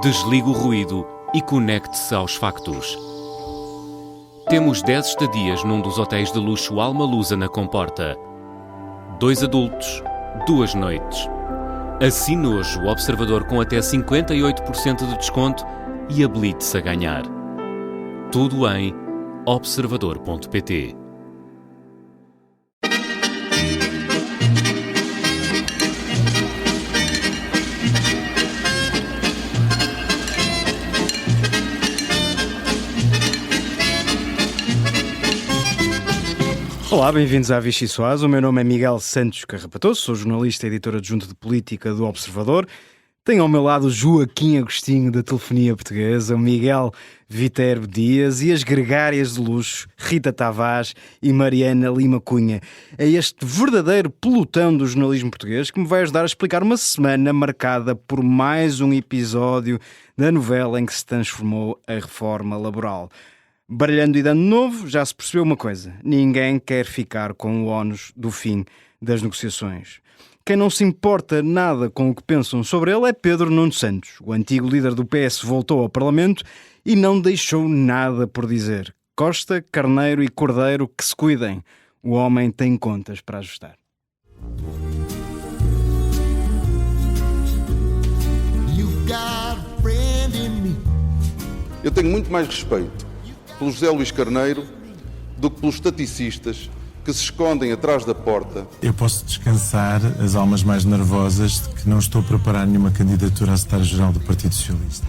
Desligue o ruído e conecte-se aos factos. Temos 10 estadias num dos hotéis de luxo Alma Lusa na Comporta. 2 adultos, 2 noites. Assine hoje o Observador com até 58% de desconto e habilite-se a ganhar. Tudo em observador.pt. Olá, bem-vindos à Vichy Soares. O meu nome é Miguel Santos Carrapatoso, sou jornalista e editor adjunto de política do Observador. Tenho ao meu lado o Joaquim Agostinho da telefonia portuguesa, o Miguel Viterbo Dias e as gregárias de luxo Rita Tavares e Mariana Lima Cunha. É este verdadeiro pelotão do jornalismo português que me vai ajudar a explicar uma semana marcada por mais um episódio da novela em que se transformou a reforma laboral. Baralhando e dando novo, já se percebeu uma coisa: ninguém quer ficar com o ónus do fim das negociações. Quem não se importa nada com o que pensam sobre ele é Pedro Nuno Santos. O antigo líder do PS voltou ao Parlamento e não deixou nada por dizer. Costa, Carneiro e Cordeiro que se cuidem. O homem tem contas para ajustar. Eu tenho muito mais respeito pelo José Luís Carneiro do que pelos estaticistas que se escondem atrás da porta. Eu posso descansar as almas mais nervosas de que não estou a preparar nenhuma candidatura a secretário-geral do Partido Socialista.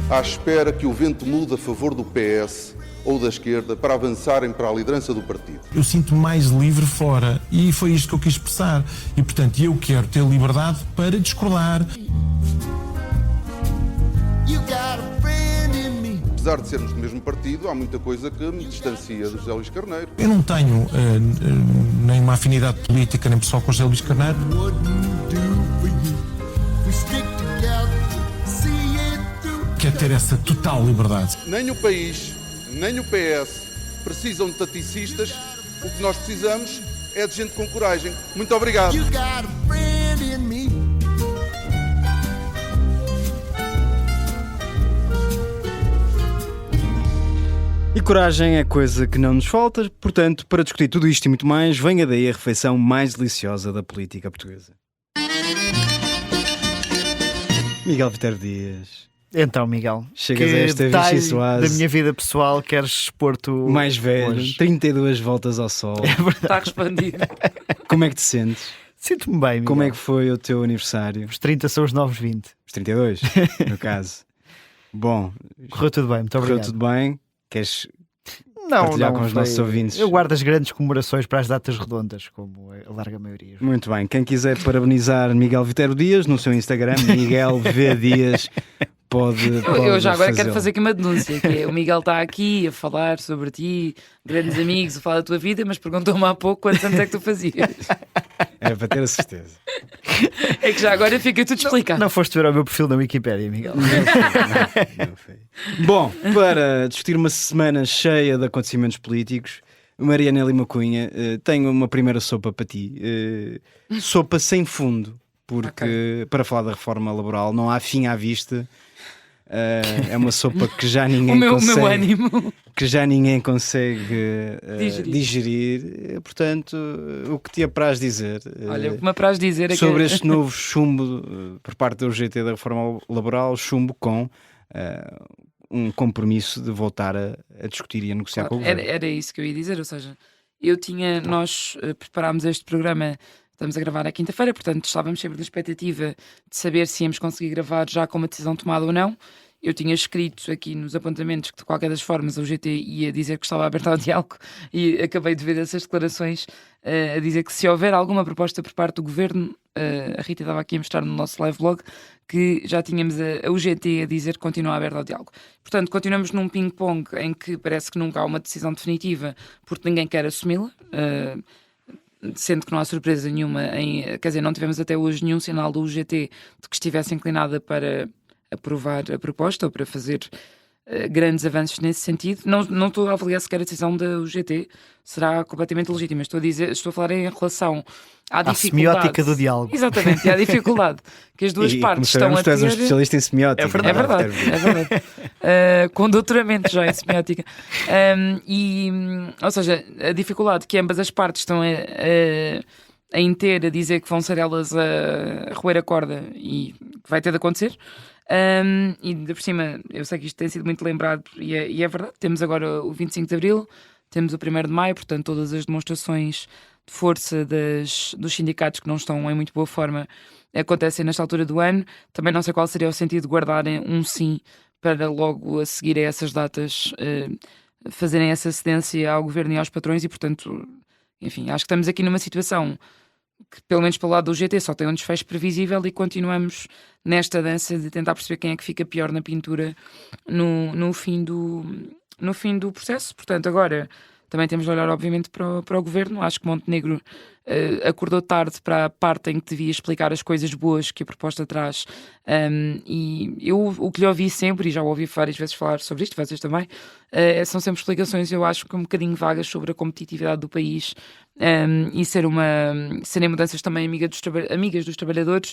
À espera que o vento mude a favor do PS ou da esquerda para avançarem para a liderança do partido. Eu sinto mais livre fora e foi isto que eu quis expressar. E, portanto, eu quero ter liberdade para discordar. Apesar de sermos do mesmo partido, há muita coisa que me distancia do José Luís Carneiro. Eu não tenho nem uma afinidade política nem pessoal com o José Luís Carneiro. Quero ter essa total liberdade. Nem o país, nem o PS precisam de taticistas. O que nós precisamos é de gente com coragem. Muito obrigado. E coragem é coisa que não nos falta, portanto, para discutir tudo isto e muito mais, venha daí a refeição mais deliciosa da política portuguesa. Miguel Viterbo Dias. Então, Miguel, chegas que a esta detalhe Vichy Soares da minha vida pessoal queres expor-te mais velho, hoje? 32 voltas ao sol. É verdade. Está respondido. Como é que te sentes? Sinto-me bem, Miguel. Como é que foi o teu aniversário? Os 30 são os novos 20. Os 32, no caso. Bom, Correu tudo bem, muito obrigado. correu tudo bem? Queres partilhar com os nossos ouvintes? Eu guardo as grandes comemorações para as datas redondas, como a larga maioria. Muito bem, quem quiser parabenizar Miguel Viterbo Dias no seu Instagram, Miguel V. Dias, pode Eu já agora fazê-lo. quero fazer aqui uma denúncia, que é, o Miguel está aqui a falar sobre ti, grandes amigos, a falar da tua vida, mas perguntou-me há pouco quantos anos é que tu fazias. Era para ter a certeza. É que já agora fica tudo explicado. Não foste ver o meu perfil na Wikipédia, Miguel. Não foi. Bom, para discutir uma semana cheia de acontecimentos políticos, Mariana Lima Cunha, tenho uma primeira sopa para ti. Sopa sem fundo, porque para falar da reforma laboral não há fim à vista. É uma sopa que já ninguém o meu consegue, ânimo. que já ninguém consegue Digerir. Portanto, o que te apraz dizer Olha, o que me apraz dizer é sobre que... este novo chumbo por parte da UGT da reforma laboral, chumbo com um compromisso de voltar a discutir e a negociar com o governo. Era isso que eu ia dizer, ou seja, nós preparámos este programa, estamos a gravar à quinta-feira, portanto estávamos sempre na expectativa de saber se íamos conseguir gravar já com uma decisão tomada ou não. Eu tinha escrito aqui nos apontamentos que de qualquer das formas a UGT ia dizer que estava aberta ao diálogo e acabei de ver essas declarações a dizer que se houver alguma proposta por parte do Governo, a Rita estava aqui a mostrar no nosso live blog que já tínhamos a UGT a dizer que continua aberta ao diálogo. Portanto, continuamos num ping-pong em que parece que nunca há uma decisão definitiva porque ninguém quer assumi-la. Sendo que não há surpresa nenhuma, quer dizer, não tivemos até hoje nenhum sinal da UGT de que estivesse inclinada para aprovar a proposta ou para fazer grandes avanços nesse sentido. Não estou a avaliar sequer a decisão da UGT, será completamente legítima. Estou a falar em relação à dificuldade. Semiótica do diálogo. Exatamente, e à dificuldade que as duas partes estão a tu és um ter. especialista em semiótica. É verdade. Com doutoramento já em semiótica. Ou seja, a dificuldade que ambas as partes estão a inteira, a dizer que vão ser elas a roer a corda e que vai ter de acontecer. E de por cima, eu sei que isto tem sido muito lembrado e é verdade. Temos agora o 25 de Abril, temos o 1º de Maio, portanto todas as demonstrações de força dos sindicatos que não estão em muito boa forma acontecem nesta altura do ano. Também não sei qual seria o sentido de guardarem um sim para logo a seguir a essas datas fazerem essa cedência ao governo e aos patrões e, portanto, enfim, acho que estamos aqui numa situação que, pelo menos pelo lado do GT, só tem um desfecho previsível e continuamos nesta dança de tentar perceber quem é que fica pior na pintura no fim do processo. Portanto, agora também temos de olhar, obviamente, para o governo. Acho que Montenegro acordou tarde para a parte em que devia explicar as coisas boas que a proposta traz. E eu o que lhe ouvi sempre, e já o ouvi várias vezes falar sobre isto, vocês também, são sempre explicações, eu acho que um bocadinho vagas sobre a competitividade do país e serem mudanças também amigas dos trabalhadores,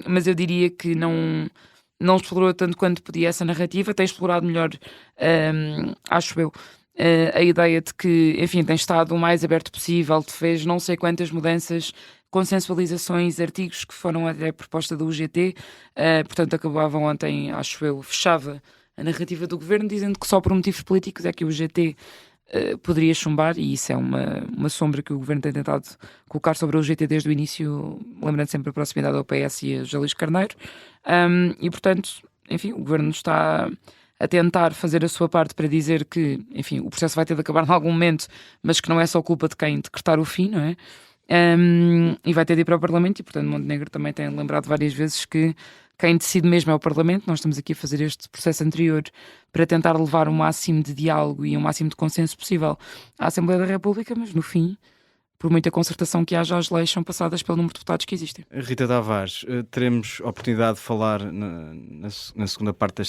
mas eu diria que não explorou tanto quanto podia essa narrativa, tem explorado melhor, acho eu, a ideia de que, enfim, tem estado o mais aberto possível, fez não sei quantas mudanças, consensualizações, artigos que foram até a proposta do UGT, portanto acabavam ontem, acho eu, fechava a narrativa do governo, dizendo que só por motivos políticos é que o UGT poderia chumbar, e isso é uma sombra que o governo tem tentado colocar sobre o UGT desde o início, lembrando sempre a proximidade ao PS e a José Luís Carneiro, e portanto, enfim, o governo está a tentar fazer a sua parte para dizer que, enfim, o processo vai ter de acabar em algum momento, mas que não é só culpa de quem decretar o fim, não é? E vai ter de ir para o Parlamento, e portanto Montenegro também tem lembrado várias vezes que quem decide mesmo é o Parlamento. Nós estamos aqui a fazer este processo anterior para tentar levar o máximo de diálogo e o máximo de consenso possível à Assembleia da República, mas no fim, por muita concertação que haja, as leis são passadas pelo número de deputados que existem. Rita Tavares, teremos oportunidade de falar na segunda parte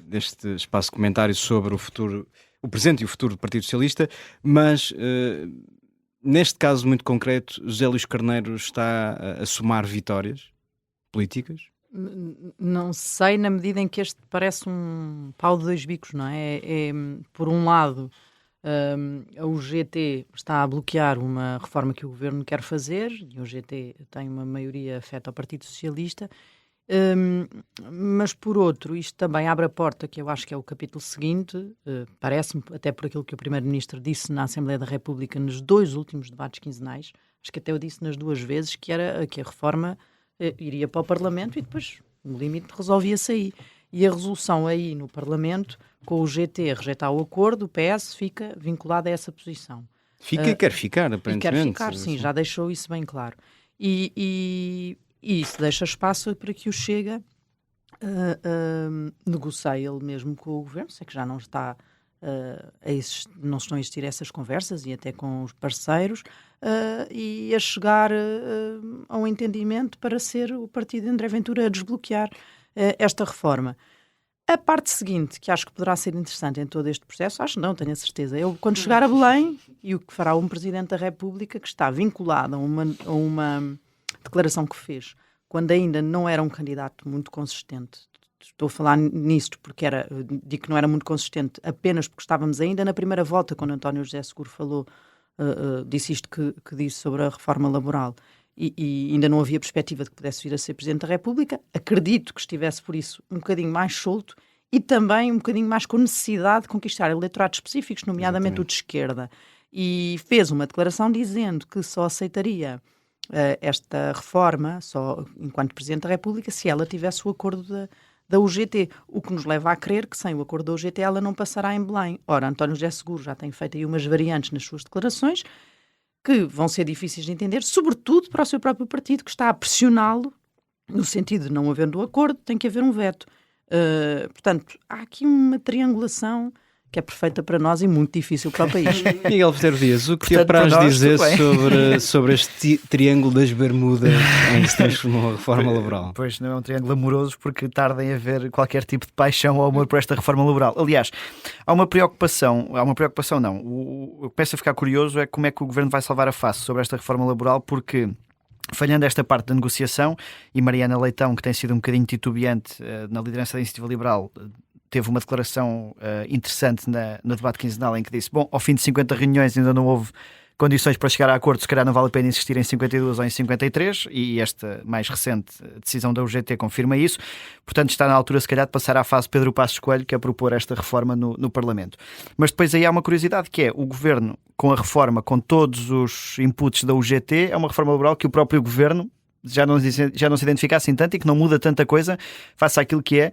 deste espaço de comentário sobre o presente e o futuro do Partido Socialista, mas neste caso muito concreto, José Luís Carneiro está a somar vitórias políticas? Não sei, na medida em que este parece um pau de dois bicos, não é? Por um lado, a UGT está a bloquear uma reforma que o governo quer fazer, e a UGT tem uma maioria afeta ao Partido Socialista, mas por outro, isto também abre a porta, que eu acho que é o capítulo seguinte, parece-me, até por aquilo que o Primeiro-Ministro disse na Assembleia da República nos 2 últimos debates quinzenais, acho que até eu disse nas 2 vezes que era que a reforma iria para o Parlamento e depois, no limite, resolvia-se aí. E a resolução aí no Parlamento, com o GT a rejeitar o acordo, o PS fica vinculado a essa posição. Fica e quer ficar, aparentemente. E quer ficar, sim, já deixou isso bem claro. E isso deixa espaço para que o Chega negocie ele mesmo com o governo. Sei que já não está não estão a existir essas conversas e até com os parceiros e a chegar a um entendimento para ser o partido de André Ventura a desbloquear esta reforma. A parte seguinte, que acho que poderá ser interessante em todo este processo, acho não, tenho a certeza, quando chegar a Belém, e o que fará um Presidente da República que está vinculado a uma declaração que fez, quando ainda não era um candidato muito consistente. Estou a falar nisto porque digo que não era muito consistente apenas porque estávamos ainda na primeira volta, quando António José Seguro falou, disse isto que disse sobre a reforma laboral, e ainda não havia perspectiva de que pudesse vir a ser Presidente da República. Acredito que estivesse, por isso, um bocadinho mais solto e também um bocadinho mais com necessidade de conquistar eleitorados específicos, nomeadamente o de esquerda. E fez uma declaração dizendo que só aceitaria esta reforma, só enquanto Presidente da República, se ela tivesse o acordo da UGT, o que nos leva a crer que sem o acordo da UGT ela não passará em Belém. Ora, António José Seguro já tem feito aí umas variantes nas suas declarações que vão ser difíceis de entender, sobretudo para o seu próprio partido, que está a pressioná-lo, no sentido de não havendo o acordo, tem que haver um veto. Portanto, há aqui uma triangulação que é perfeita para nós e muito difícil para o país. Miguel Vitero Dias, o que Portanto, apraz para nós, dizer tudo bem. sobre este triângulo das Bermudas em que se transformou a reforma laboral? Pois não é um triângulo amoroso porque tarda em haver qualquer tipo de paixão ou amor por esta reforma laboral. Aliás, há uma preocupação não, o que começa a ficar curioso é como é que o Governo vai salvar a face sobre esta reforma laboral, porque falhando esta parte da negociação, e Mariana Leitão, que tem sido um bocadinho titubeante na liderança da Iniciativa Liberal, teve uma declaração interessante no debate quinzenal em que disse, bom, ao fim de 50 reuniões ainda não houve condições para chegar a acordo, se calhar não vale a pena insistir em 52 ou em 53, e esta mais recente decisão da UGT confirma isso. Portanto, está na altura, se calhar, de passar à fase Pedro Passos Coelho, que é propor esta reforma no Parlamento. Mas depois aí há uma curiosidade, que é o Governo, com a reforma, com todos os inputs da UGT, é uma reforma laboral que o próprio Governo já não se identifica assim tanto e que não muda tanta coisa face àquilo que é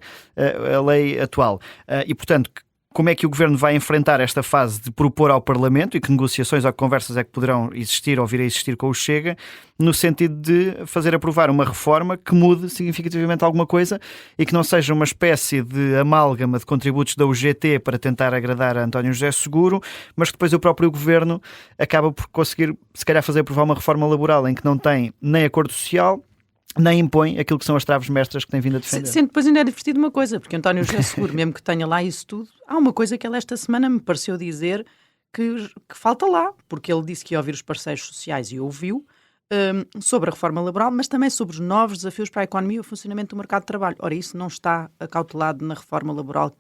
a lei atual. E, portanto, como é que o Governo vai enfrentar esta fase de propor ao Parlamento, e que negociações ou conversas é que poderão existir ou vir a existir com o Chega, no sentido de fazer aprovar uma reforma que mude significativamente alguma coisa e que não seja uma espécie de amálgama de contributos da UGT para tentar agradar a António José Seguro, mas que depois o próprio Governo acaba por conseguir, se calhar, fazer aprovar uma reforma laboral em que não tem nem acordo social, nem impõe aquilo que são as traves mestras que tem vindo a defender. Sendo depois ainda é divertido uma coisa, porque António José Seguro, mesmo que tenha lá isso tudo, há uma coisa que ele esta semana me pareceu dizer que falta lá, porque ele disse que ia ouvir os parceiros sociais e ouviu, sobre a reforma laboral, mas também sobre os novos desafios para a economia e o funcionamento do mercado de trabalho. Ora, isso não está acautelado na reforma laboral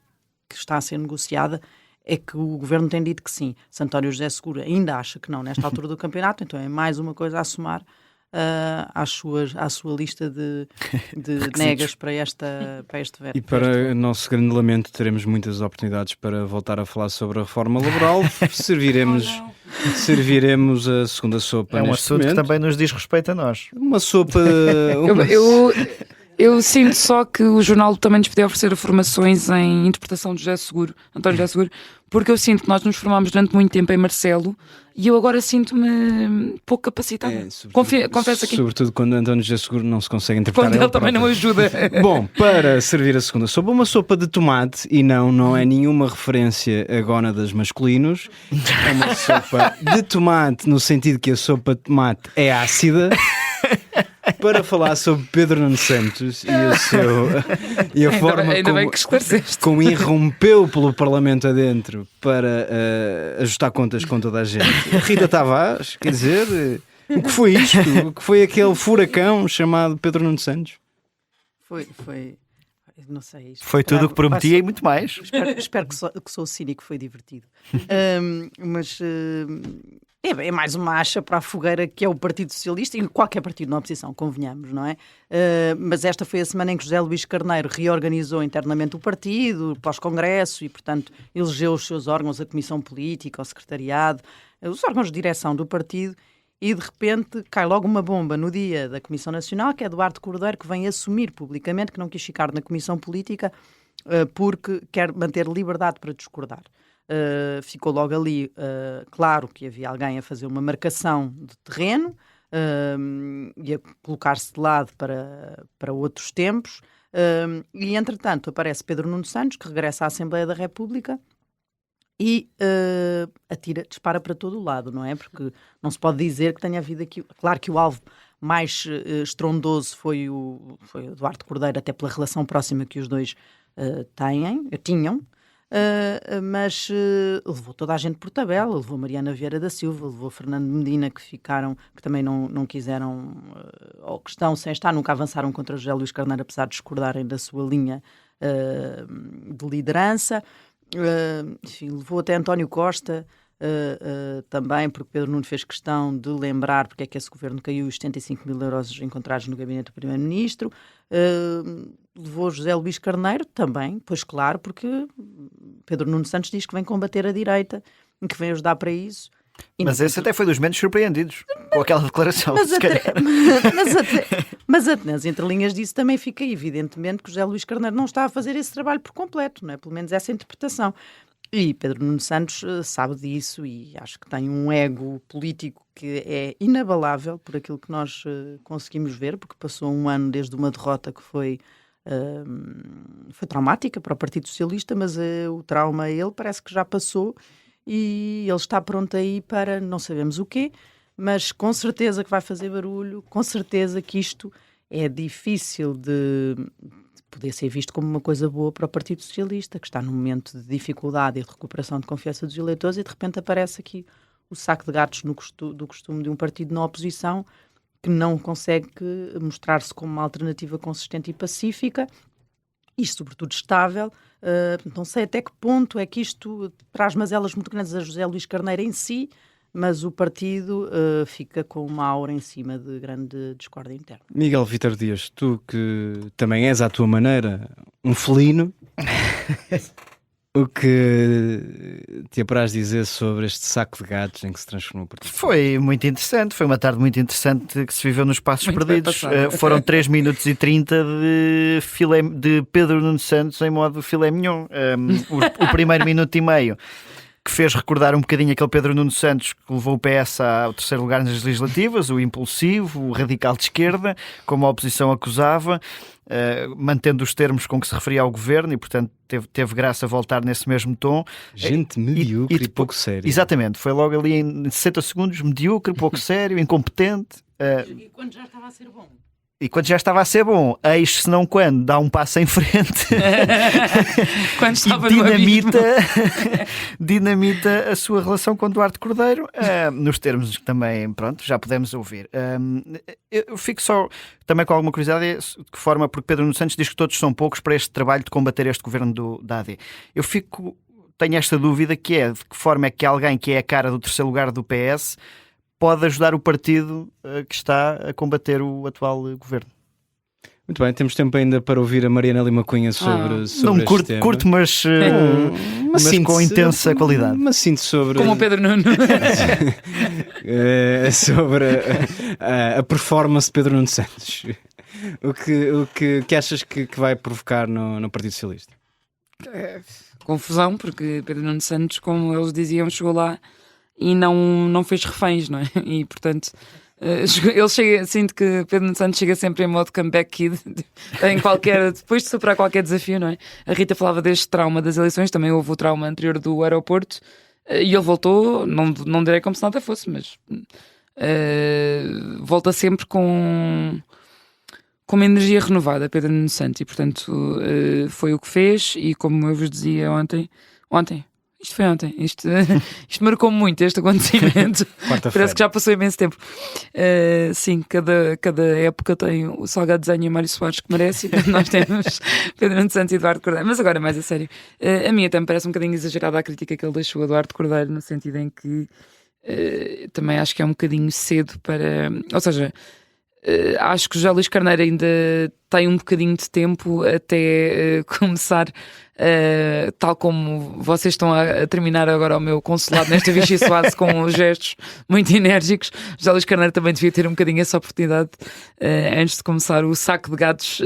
que está a ser negociada, é que o Governo tem dito que sim. Se António José Seguro ainda acha que não nesta altura do campeonato, então é mais uma coisa a somar à sua lista de negas para este verão. E para o nosso grande lamento, teremos muitas oportunidades para voltar a falar sobre a reforma laboral. Serviremos a segunda sopa. É um neste assunto momento. que também nos diz respeito a nós. Uma sopa. Eu sinto só que o jornal também nos podia oferecer formações em interpretação de António José Seguro, porque eu sinto que nós nos formámos durante muito tempo em Marcelo e eu agora sinto-me pouco capacitada. Confesso aqui. Sobretudo quando António José Seguro não se consegue interpretar. Quando ele também não ajuda. Bom, para servir a segunda sopa, uma sopa de tomate, e não é nenhuma referência a gónadas masculinos, é uma sopa de tomate no sentido que a sopa de tomate é ácida. Para falar sobre Pedro Nuno Santos e a forma como irrompeu pelo Parlamento adentro para ajustar contas com toda a gente. Rita Tavares, quer dizer, o que foi isto? O que foi aquele furacão chamado Pedro Nuno Santos? Foi não sei. Foi tudo o que prometia e muito mais. Espero que sou cínico, foi divertido. Mas é mais uma acha para a fogueira que é o Partido Socialista e qualquer partido na oposição, convenhamos, não é? Mas esta foi a semana em que José Luís Carneiro reorganizou internamente o partido, pós-congresso, e, portanto, elegeu os seus órgãos, a Comissão Política, o Secretariado, os órgãos de direção do partido, e de repente cai logo uma bomba no dia da Comissão Nacional, que é Eduardo Cordeiro, que vem assumir publicamente que não quis ficar na Comissão Política porque quer manter liberdade para discordar. Ficou logo ali claro que havia alguém a fazer uma marcação de terreno e a colocar-se de lado para outros tempos, e entretanto aparece Pedro Nuno Santos, que regressa à Assembleia da República e dispara para todo o lado, não é? Porque não se pode dizer que tenha havido aqui... Claro que o alvo mais estrondoso foi o Eduardo Cordeiro, até pela relação próxima que os dois tinham, mas levou toda a gente por tabela, levou Mariana Vieira da Silva, levou Fernando Medina, que também não quiseram, ou que estão sem estar, nunca avançaram contra José Luís Carneiro, apesar de discordarem da sua linha de liderança. Enfim, levou até António Costa também, porque Pedro Nuno fez questão de lembrar porque é que esse governo caiu, os 75 mil euros encontrados no gabinete do Primeiro-Ministro. Levou José Luís Carneiro também, pois claro, porque Pedro Nuno Santos diz que vem combater a direita e que vem ajudar para isso. Mas esse até foi dos menos surpreendidos com aquela declaração. Mas até nas entrelinhas disso também fica evidentemente que José Luís Carneiro não está a fazer esse trabalho por completo, não é? Pelo menos essa interpretação. E Pedro Nuno Santos sabe disso e acho que tem um ego político que é inabalável por aquilo que nós conseguimos ver, porque passou um ano desde uma derrota que foi foi traumática para o Partido Socialista, mas o trauma a ele parece que já passou e ele está pronto aí para não sabemos o quê, mas com certeza que vai fazer barulho, com certeza que isto é difícil de poder ser visto como uma coisa boa para o Partido Socialista, que está num momento de dificuldade e de recuperação de confiança dos eleitores, e de repente aparece aqui o saco de gatos do costume de um partido na oposição que não consegue mostrar-se como uma alternativa consistente e pacífica e, sobretudo, estável. Não sei até que ponto é que isto traz mazelas muito grandes a José Luís Carneiro em si, mas o partido fica com uma aura em cima de grande discórdia interna. Miguel Vítor Dias, tu que também és à tua maneira um felino, o que te apraz dizer sobre este saco de gatos em que se transformou o partido? Foi muito interessante, foi uma tarde muito interessante que se viveu nos Passos Muito Perdidos. bem passado. Foram 3 minutos e 30 de Pedro Nuno Santos em modo filé mignon. O primeiro minuto e meio que fez recordar um bocadinho aquele Pedro Nuno Santos que levou o PS ao terceiro lugar nas legislativas, o impulsivo, o radical de esquerda, como a oposição acusava, mantendo os termos com que se referia ao governo e, portanto, teve graça voltar nesse mesmo tom. Gente medíocre e pouco séria. Exatamente, foi logo ali em 60 segundos, medíocre, pouco sério, incompetente. E quando já estava a ser bom? E quando já estava a ser bom, eis se não quando, dá um passo em frente Quando estava e no abismo. dinamita a sua relação com Duarte Cordeiro, nos termos que também, pronto, já podemos ouvir. Eu fico só também com alguma curiosidade de que forma, porque Pedro Nuno Santos diz que todos são poucos para este trabalho de combater este governo da AD. Tenho esta dúvida que é de que forma é que alguém que é a cara do terceiro lugar do PS pode ajudar o partido que está a combater o atual governo. Muito bem, temos tempo ainda para ouvir a Mariana Lima Cunha sobre Não este tema. curto, mas com intensa qualidade. Mas sinto sobre... Como o Pedro Nuno. sobre a performance de Pedro Nuno Santos. O que achas que vai provocar no Partido Socialista? Confusão, porque Pedro Nuno Santos, como eles diziam, chegou lá e não fez reféns, não é? E, portanto, sinto que Pedro Nuno Santos chega sempre em modo comeback kid, depois de superar qualquer desafio, não é? A Rita falava deste trauma das eleições, também houve o trauma anterior do aeroporto, e ele voltou, não direi como se nada fosse, mas volta sempre com uma energia renovada, Pedro Nuno Santos, e, portanto, foi o que fez, e como eu vos dizia ontem, isto foi ontem. Isto marcou-me muito, este acontecimento. Parece que já passou imenso tempo. Sim, cada época tem o Salgado Desenho e o Mário Soares que merece. E nós temos Pedro Nuno Santos e Eduardo Cordeiro. Mas agora, mais a sério, a mim até me parece um bocadinho exagerada a crítica que ele deixou a Eduardo Cordeiro, no sentido em que também acho que é um bocadinho cedo para... Ou seja, acho que o José Luís Carneiro ainda tem um bocadinho de tempo até começar, tal como vocês estão a terminar agora o meu consulado nesta Vichy Soase com os gestos muito enérgicos. José Luís Carneiro também devia ter um bocadinho essa oportunidade antes de começar o saco de gatos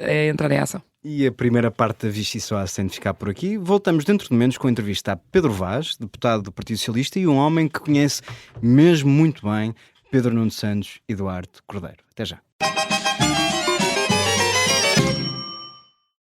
a entrar em ação. E a primeira parte da Vichy Soase tem de ficar por aqui. Voltamos dentro de momentos com a entrevista a Pedro Vaz, deputado do Partido Socialista, e um homem que conhece mesmo muito bem Pedro Nuno Santos e Eduardo Cordeiro. Até já.